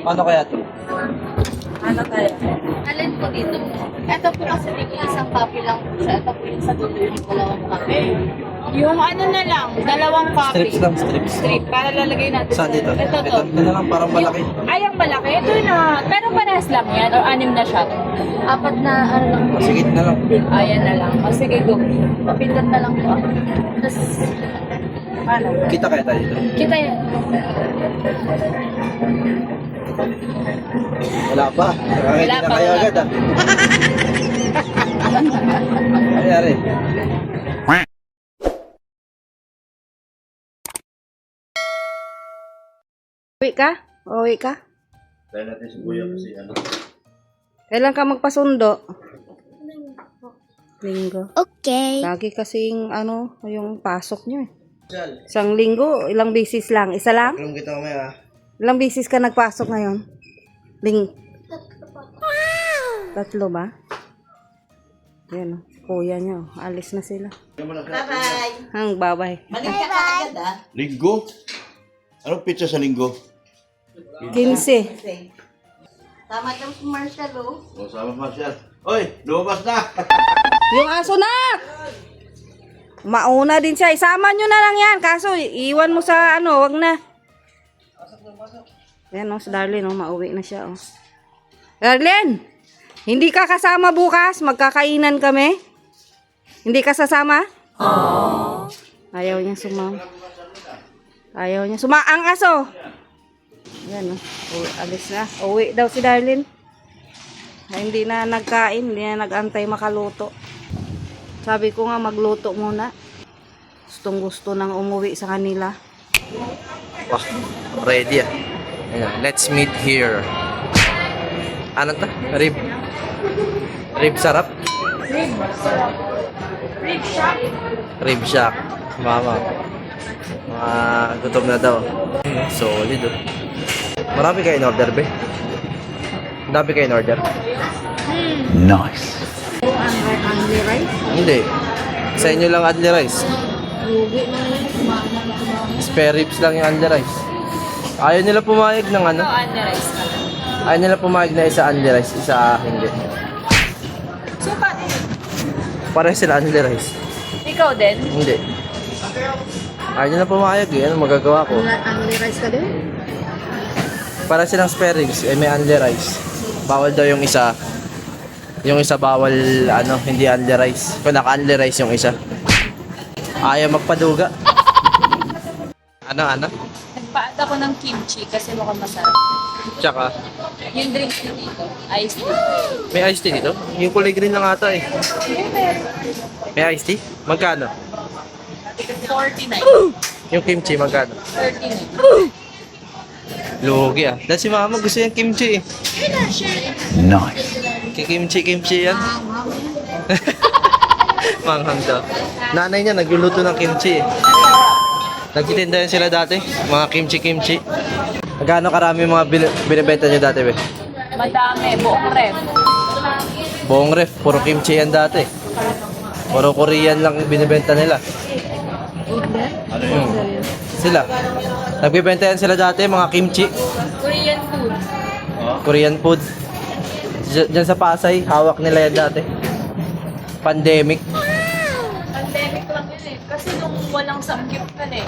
Ano kaya to? Ano kaya? Alin po dito? Ito po kasi dito isang copy lang po siya. Ito po yung sa dulo yung dalawang copy. Yung ano na lang, dalawang copy. Strips lang, strips. Strip, para lalagay natin. Saan dito? Ito to. Ito na lang, parang malaki. Ay, ang malaki. Ito na. Pero parehas lang yan. O anim na siya. Apat na ano lang po. Sige na lang. Ayan na lang. O sige, go. Papindot na lang po ako. Tapos, ano? Kita kaya tayo dito? Kita yan. Wala pa. Nakakita na pa, kayo wala agad ah. Nangyari. Uwi ka? Uwi ka? Dahil natin si Kuya kasi ano. Kailan ka magpasundo? Linggo. Okay. Lagi kasing yung pasok nyo eh. Isang linggo, ilang bisis lang? Isa lang? Alam kita mamaya ah. Ilang bisis ka nagpasok ngayon? Tatlo ba? Yan, kuya nyo. Alis na sila. Bye-bye. Hang, bye-bye. Balik ka agad ah. Linggo? Anong pizza sa linggo? 15. Tama ng commercial oh. O, sama Marshall. Oy, lumabas na! Yung aso na! Mauna din siya. Isama nyo na lang yan. Kaso, iwan mo sa wag na. Yan si Darlene, mauwi na siya. Darlene! Hindi ka kasama bukas? Magkakainan kami? Hindi ka sasama? Ayaw niya sumama. Ayaw niya sumama. Ang aso! Yan alis na. Uwi daw si Darlene. Hindi na nagkain, hindi na nag-antay makaluto. Sabi ko nga magluto muna. Gustong gusto nang umuwi sa kanila. Wah, ready ah. Ayan, let's meet here. Ano to? Rib. Rib sarap? Rib shack. Mama. Gutom na daw. Solid oh. Marami kayo in order be? Dami kayo in order? Nice. Only rice? Hindi. Sa inyo lang only rice. Spare ribs lang yung only rice. Ayaw nila pumayag ng ano? Ano rice ka? Ayaw nila pumayag na isa only rice, isa hindi. Suka din. Pareho sila only rice. Ikaw din? Hindi. Ayaw nila pumayag eh. Ano magagawa ko? Only rice ka din? Para silang spare ribs, eh may only rice. Bawal daw yung isa. Yung isa bawal, hindi only rice. Kung naka-only rice yung isa. Ayaw magpaduga. Ano? Nagpa-add ako ng kimchi kasi mukhang masarap. Tsaka, Yung drinks na dito, iced tea. may iced tea dito? Yung kulay green lang ata eh. May iced tea? Magkano? 49. Yung kimchi, magkano? 39. Lugi ah. Dahil si mama gusto yung kimchi eh. Nice. Kimchi yan. Manghang daw. Nanay niya nagluluto ng kimchi eh. Nagtitinda yan sila dati. Mga kimchi. Magkano karami mga binibenta niyo dati be? Madami, buong ref. Buong ref, puro kimchi yan dati. Puro Korean lang binibenta nila. Sila. Nagbibenta yan sila dati, mga kimchi. Korean food. Korean food. Diyan sa Pasay, hawak nila yan dati. Pandemic. Pandemic lang yun eh. Kasi nung walang samgyup kan eh.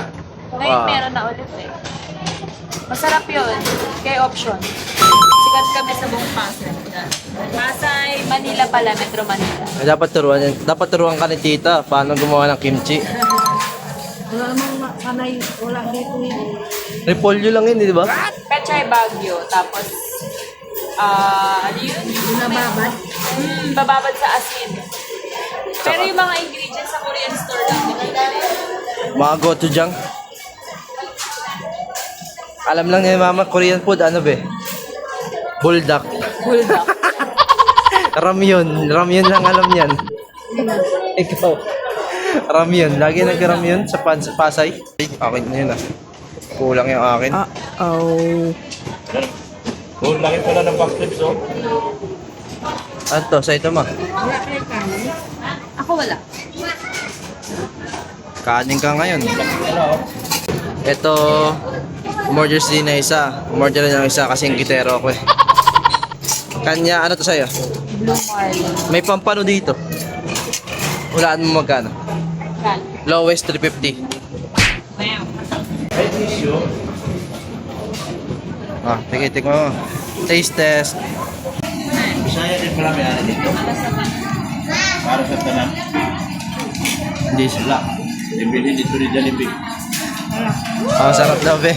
Ngayon Ah. meron na ulit eh. Masarap yun. Kay option. Sikat kami sa buong Pasay. Pasay, Manila pala, Metro Manila. Dapat turuan ka ni tita paano gumawa ng kimchi. Wala namang sanay. Wala dito yun. Repolyo lang yun, di ba? Pechay Baguio. Tapos, ano yun? Nababad? Bababad sa asin. Pero yung mga ingredients sa Korean store lang binibili. Mga gochujang. Alam lang ni mama, Korean food, ano be? Buldak. Bulldog. Ramyun. Ramyun lang alam niyan. Ikaw. Ramyun. Lagi nag-ramyun sa Pasay. Akin na yun ah. Kulang yung akin. Oh. Oh, laki pala ng backflips, oh. Ano to? Sa ito ma? Ako wala. Kanin ka ngayon. Ito, Umorder din na isa. Umorder na ng isa kasi yung gitero ako eh. Kanya, ano to sa'yo? Blue Marlin. May pampano dito. Hulaan mo magkano? Kan. Lowest 350. Wow. Ay, tissue. Ah, tikitik mo. Taste test. Bisaya din pala may ano dito. Para sa tanan. Hindi sila. Wala. Ibili dito ni Jollibee. Ah, sarap daw, be.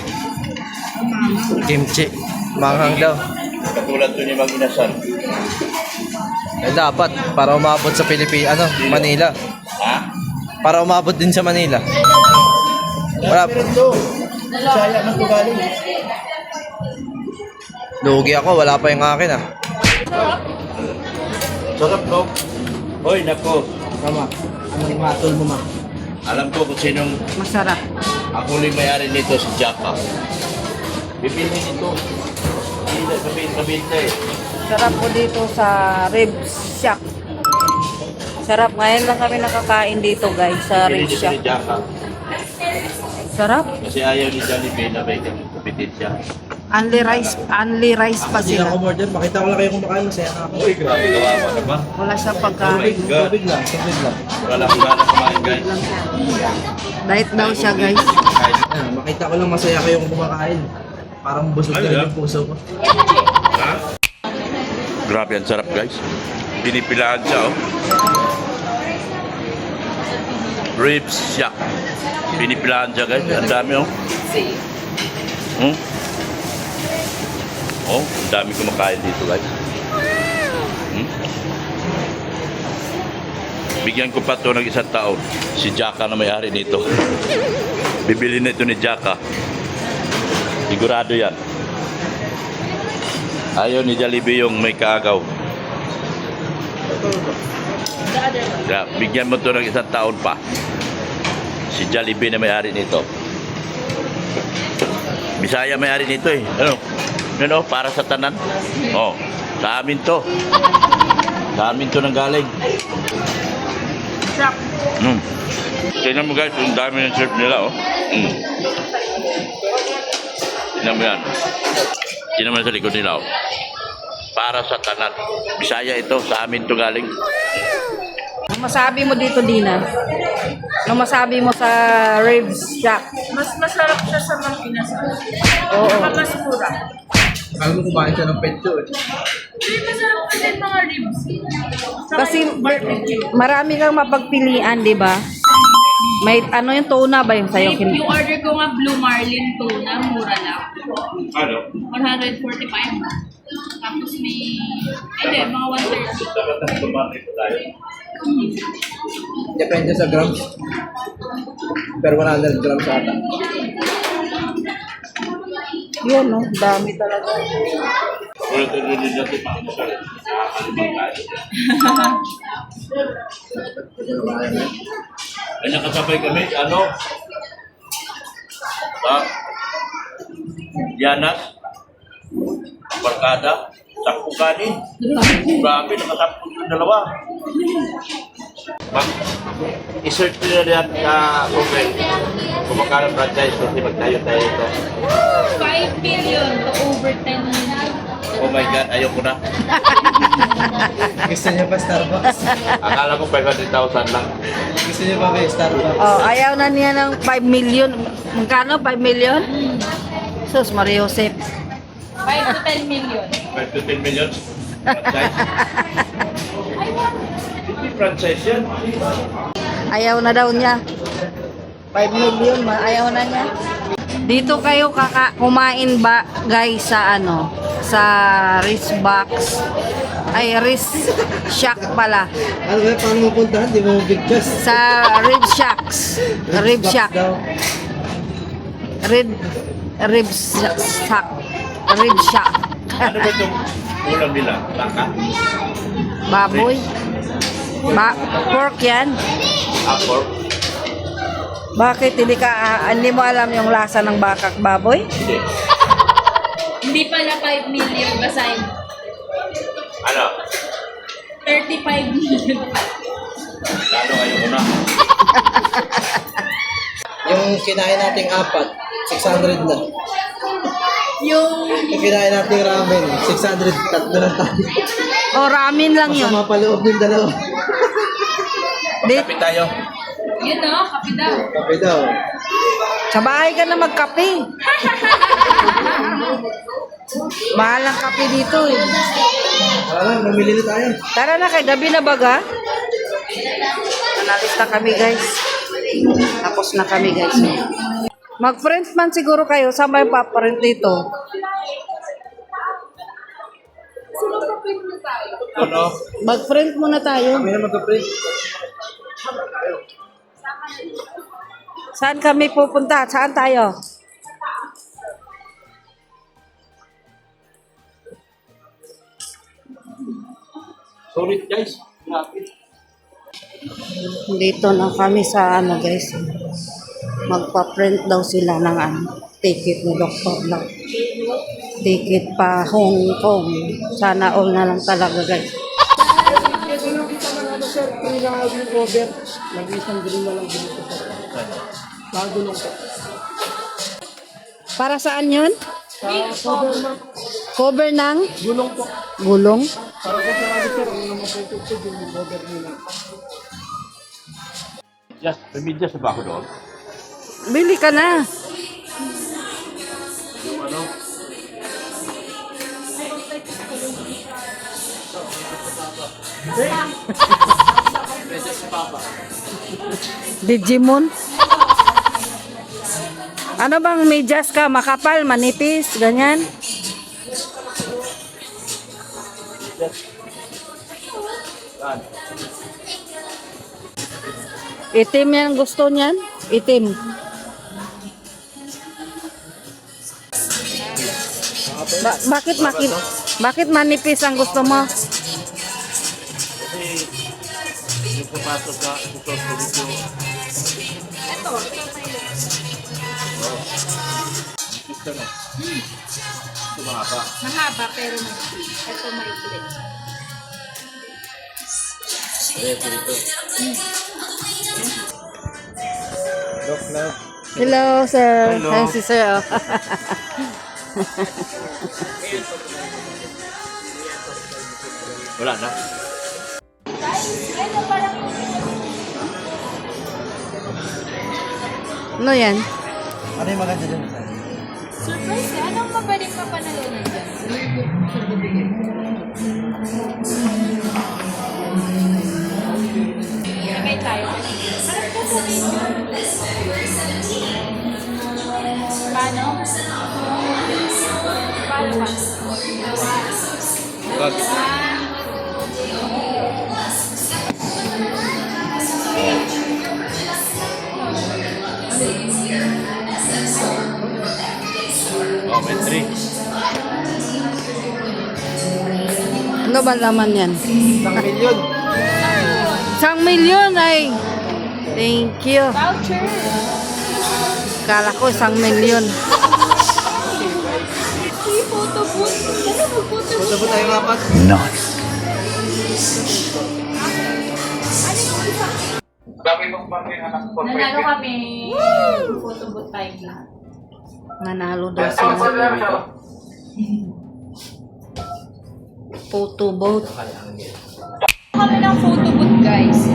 Kimchi. Manghang daw. Katulad to ni Mag-Inasal. Eh, dapat. Para umabot sa Pilipinas, Manila. Ha? Para umabot din sa Manila. Wala. Bisaya man to galing. Lugi ako. Wala pa yung akin, ah. Sarap no? Hoy, nako. Tama. Anong matol mo, ma? Alam ko kung sinong Masarap. ang huling may-ari nito, si Jaka. Bibili nito. Hindi na kabinta eh. Sarap po dito sa Ribs Shack. Sarap. Ngayon lang kami nakakain dito guys sa Bibili Ribs dito Shack. ni Jaka. Sarap. Kasi ayaw ni Jollibee na may kompetensya. Only rice pa Hindi na ako sila. umorder. Makita ko lang kayo kumakain. Masaya na ako. Uy, grabe kawawa naman. Wala siya Oh my pagkain. God. Tubig lang. Tubig lang. Wala akong gana kumain, guys. Diet daw siya guys. Ah, makita ko lang masaya kayo kumakain. Parang busog Ano na yan? yung puso ko. Grabe, ang sarap, guys. Pinipilaan siya, oh. Ribs Shack. Pinipilaan siya, guys. Ang dami, oh. Hmm? Oh, ang dami kumakain dito, guys. Hmm? Bigyan ko pa to ng isang taon. Si Jaka na may-ari nito. Bibili nito ni Jaka. Sigurado yan. Ayaw ni Jollibee yung may kaagaw. Yeah, bigyan mo to ng isang taon pa. Si Jollibee na may-ari nito. Bisaya may-ari nito eh. Ano, para sa tanan. Oh, sa amin to. Sa amin to nang galing. Tingnan mo guys, yung dami ng serve nila, oh. Tingnan mo yan. Tingnan mo yan sa likod nila, oh. Para sa tanan. Bisaya ito, sa amin to galing. Ano masabi mo dito, Dina? Ano masabi mo sa Ribs Shack? Mas masarap siya sa mga pinasal. Oo. Saka mas mura. Alam mo kumain siya ng petso eh. Hindi masarap kasi mga ribs. Saka Kasi yung barbecue. marami kang mapagpilian, di ba? May ano yung tuna ba yung sa'yo? Yung order ko nga Blue Marlin tuna, mura lang. Ano? 145. Tapos may, hindi, mga 130. Dapat ang tumati tayo. Depende sa grams. Pero 100 grams ata. Yun, no? Dami talaga. Ulit din natin makinasal. Ay, nakasabay kami, ano? Yanas, Barkada, Sakpo Kanin. Grabe, nakasapos yung dalawa. I-search nyo na yan sa Google. Kung magkano franchise kasi magtayo tayo ito. 5 million to over 10 million. Oh my God, ayoko na. Gusto niya pa Starbucks? Akala ko 500,000 lang. Gusto niya pa ba Starbucks? Oh, ayaw na niya ng 5 million. Magkano? 5 million? Sus, Maria Josep. 5 to 10 million. 5 to 10 million. Franchise. Hindi franchise yan. Ayaw na daw niya. 5 million, ayaw na niya. Dito kayo kumain ba guys sa ano? Sa Ribs Box. Ay, Ribs Shack pala. Ano ba? Paano mo puntahan? Di mo bigkas. Sa Ribs Shacks. Ribs Shack. Ribs Shack. Ribs Shack. Ano ba itong ulam nila? Baka? Baboy. Pork yan. Apple? Bakit hindi mo alam yung lasa ng bakak baboy? Hindi. Hindi pala 5 million, basahin. Ano? 35 million. Lalo kayo muna. Yung kinain nating apat, 600 na. Yung... Kinain natin ramen. 600. Tatlo lang tayo. O, ramen lang yun. Masama pa loob yung dalawa. Kapit tayo. Yun o, kape daw. Kape daw. Sa bahay ka na magkape. Mahal ang kape dito eh. Tara na, mamili na tayo. Tara na, kay gabi na baga. Analis na kami guys. Tapos na kami guys. Mag-print man siguro kayo. Saan ba yung paprint dito? Ano? Mag-print muna tayo. Kami na magka-print. Saan kami pupunta? Saan tayo? Sorry guys. Lapit. Dito na kami sa ano guys. Magpa-print daw sila ng ticket ni Dr. Lang. Ticket pa Hong Kong. Sana all na lang talaga guys. Para saan yun? Cover ng? Gulong po. Gulong? Just, may medyas na ba ako doon? Bili ka na. Digimon? Ano bang medyas ka? Makapal, manipis, ganyan? Itim yan gusto niyan? Itim. Bakit manipis ang gusto mo? Yung pumasok ka, susot ko dito. Gusto na. Ito mahaba. Mahaba pero may... Ito may clip. Ito dito. Doc na. Hello, sir. Hello. Hi, si sir. Oh. Wala na. Ano yan? Ano yung maganda dyan? Surprise eh. Anong mabalik pa panalunan dyan? Sabay tayo. Parang kasabihin nyo. Paano? Paano ba? Oh, may 3. Ano ba laman yan? 1,000,000. 1,000,000 ay. Thank you. Voucher. Kala ko 1,000,000. Free photo booth. Ano mag-photo booth? Punta po tayo apat. Nice. Nanalo kami. Photo booth tayo lahat. Manalo daw sila. Photo booth. Kami ng photo booth, guys.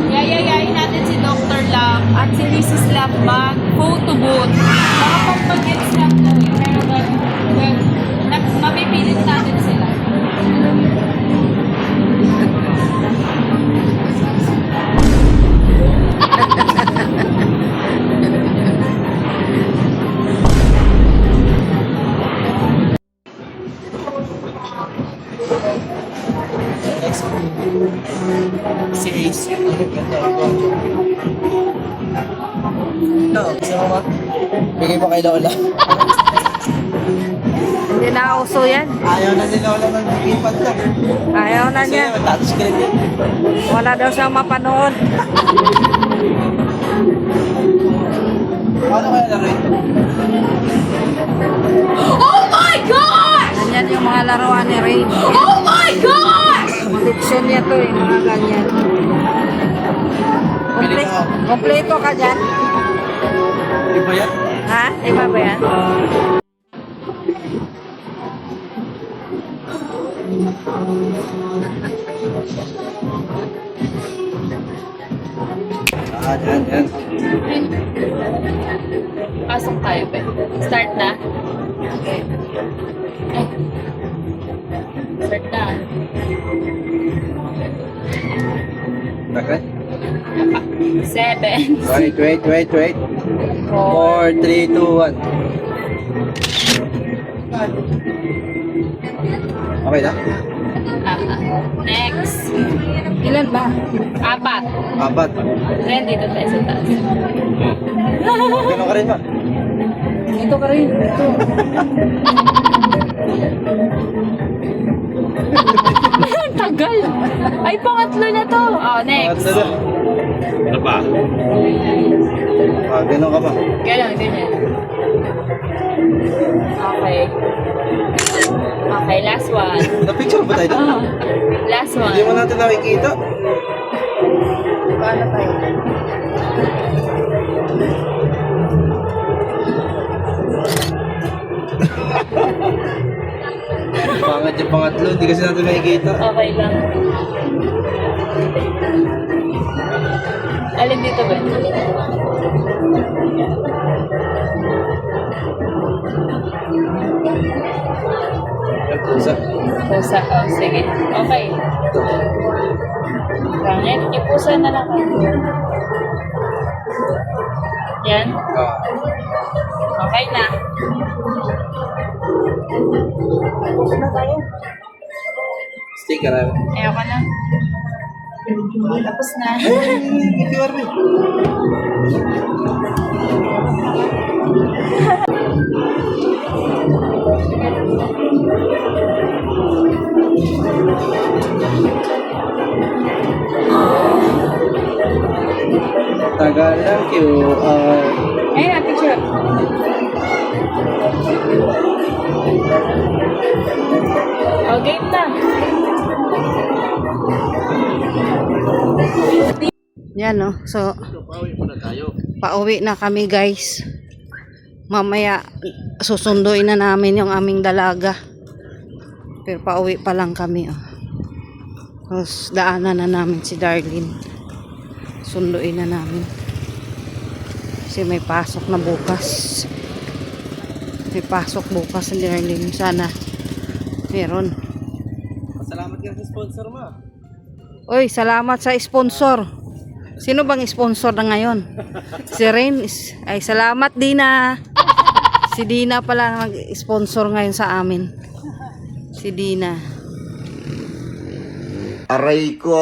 Yayayain natin si Dr. Love at si Mrs. Love mag photo booth. Mga pampagets lang po eh. Pero mapipilit natin sila. Series. No, gusto mo ba? Bigay mo kay Lola. Hindi na uso yan. Ayaw na ni Lola ng keypad lang. Ayaw na Kasi niya. touchscreen yun. Wala daw siyang mapanood. Paano kaya laro ito? Oh my God! Ganyan yung mga laruan ni Ray. Oh my God! Addiction niya to eh, mga ganyan. Kompleto ka dyan? Iba yan? Ha? Iba ba yan? Yan. Pasok tayo, be. Start na? Okay. Ay. Start na. Okay. 7. Wait. 4, 3, 2, 1. Okay na? Next. Ilan ba? 4. Apat. Then, dito tayo sa taas. Gano'n ka rin ba? Ito ka rin. Ito. Tagal. Ay, pangatlo na to. Oh, next. Pangatlo na. Ano pa? Gano'n ka ba? Ganyan. Okay. Okay, last one. Na-picture ba tayo doon? Oh, last one. Hindi mo natin nakikita. Paano tayo? Pangat yung pangatlo, hindi kasi natin nakikita. Okay lang. Alin dito ba? Yan, pusa. Pusa. Oh, sige. Okay. Pangit. Yung pusa na lang. Yan. Okay na. Sticker na. Ayoko na. Tapos na. Ay, QR mo. Tagal lang QR. Ayun na, picture. Oh, game na. Yan, no? So, pauwi na kami, guys. Mamaya, susunduin na namin yung aming dalaga. Pero pauwi pa lang kami, oh. Tapos, daanan na namin si Darlene. Sunduin na namin. Kasi may pasok na bukas. May pasok bukas si Darlene. Sana, meron. Salamat ka sa sponsor mo. Oy, salamat sa sponsor. Sino bang sponsor na ngayon? Si Rain. Ay, salamat Dina. Si Dina pala mag-sponsor ngayon sa amin. Si Dina. Aray ko.